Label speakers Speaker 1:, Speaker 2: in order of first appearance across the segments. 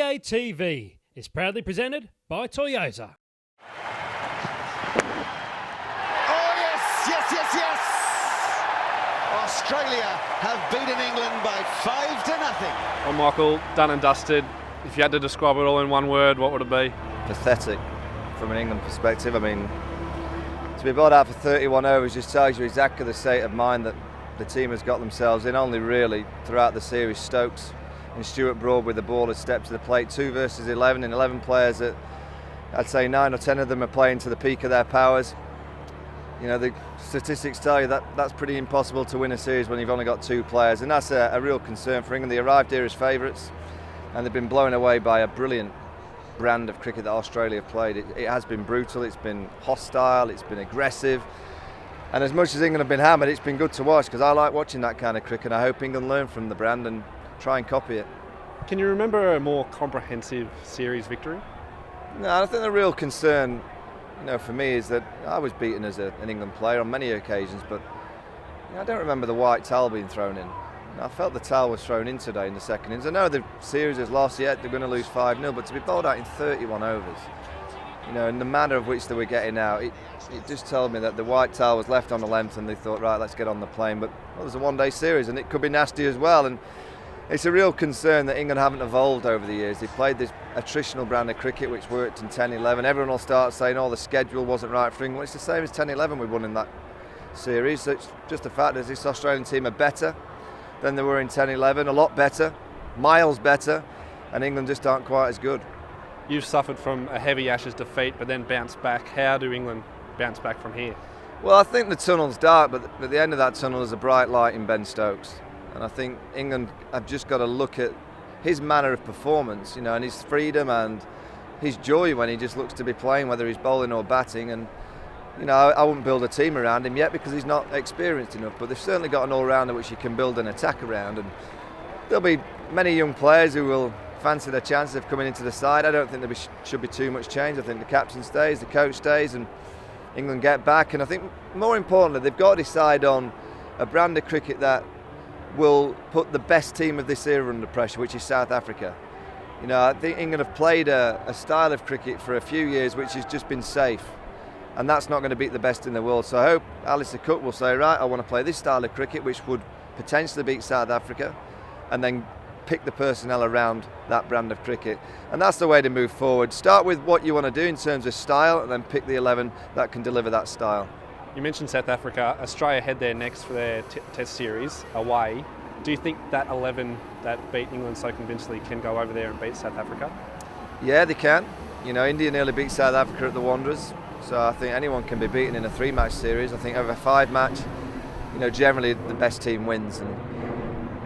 Speaker 1: TV is proudly presented by Toyota.
Speaker 2: Oh yes, yes, yes, yes! Australia have beaten England by 5-0.
Speaker 3: Well, Michael, done and dusted. If you had to describe it all in one word, what would it be?
Speaker 4: Pathetic from an England perspective. I mean, to be bowled out for 31 overs just tells you exactly the state of mind that the team has got themselves in. Only really throughout the series Stokes and Stuart Broad with the ball has stepped to the plate. 2 versus 11 and 11 players that I'd say 9 or 10 of them are playing to the peak of their powers. You know, the statistics tell you that that's pretty impossible to win a series when you've only got 2 players, and that's a real concern for England. They arrived here as favourites and they've been blown away by a brilliant brand of cricket that Australia have played. It has been brutal, it's been hostile, it's been aggressive, and as much as England have been hammered, it's been good to watch because I like watching that kind of cricket, and I hope England learn from the brand and try and copy it.
Speaker 3: Can you remember a more comprehensive series victory?
Speaker 4: No, I think the real concern, for me is that I was beaten as an England player on many occasions, but I don't remember the white towel being thrown in. I felt the towel was thrown in today in the second innings. I know the series has lost yet, they're going to lose 5-0, but to be bowled out in 31 overs, and the manner of which they were getting out, it just told me that the white towel was left on the length and they thought, right, let's get on the plane. But it was a one-day series and it could be nasty as well. And it's a real concern that England haven't evolved over the years. They played this attritional brand of cricket which worked in 10-11. Everyone will start saying, the schedule wasn't right for England. Well, it's the same as 10-11 we won in that series. So it's just a fact that this Australian team are better than they were in 10-11, a lot better, miles better, and England just aren't quite as good.
Speaker 3: You've suffered from a heavy Ashes defeat but then bounced back. How do England bounce back from here?
Speaker 4: Well, I think the tunnel's dark, but at the end of that tunnel is a bright light in Ben Stokes. And I think England have just got to look at his manner of performance, and his freedom and his joy when he just looks to be playing, whether he's bowling or batting. And I wouldn't build a team around him yet because he's not experienced enough, but they've certainly got an all-rounder which you can build an attack around, and there'll be many young players who will fancy their chances of coming into the side. I don't think there should be too much change. I think the captain stays, the coach stays, and England get back. And I think more importantly, they've got to decide on a brand of cricket that will put the best team of this era under pressure, which is South Africa. I think England have played a style of cricket for a few years which has just been safe, and that's not going to beat the best in the world. So I hope Alistair Cook will say, right, I want to play this style of cricket which would potentially beat South Africa, and then pick the personnel around that brand of cricket. And that's the way to move forward. Start with what you want to do in terms of style, and then pick the 11 that can deliver that style.
Speaker 3: You mentioned South Africa. Australia head there next for their test series away. Do you think that 11 that beat England so convincingly can go over there and beat South Africa?
Speaker 4: Yeah, they can. India nearly beat South Africa at the Wanderers. So I think anyone can be beaten in a 3-match series. I think over a 5-match, generally the best team wins. And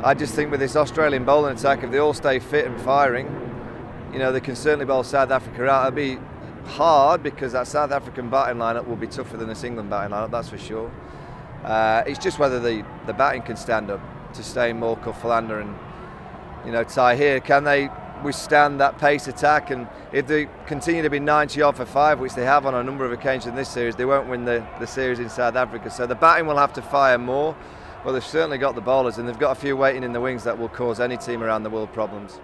Speaker 4: I just think with this Australian bowling attack, if they all stay fit and firing, they can certainly bowl South Africa out. It'll be hard because that South African batting lineup will be tougher than this England batting lineup, that's for sure. It's just whether the batting can stand up to stay in Morkel, Philander and Tahir. Can they withstand that pace attack? And if they continue to be 90 off for 5, which they have on a number of occasions in this series, they won't win the series in South Africa. So the batting will have to fire more, but they've certainly got the bowlers, and they've got a few waiting in the wings that will cause any team around the world problems.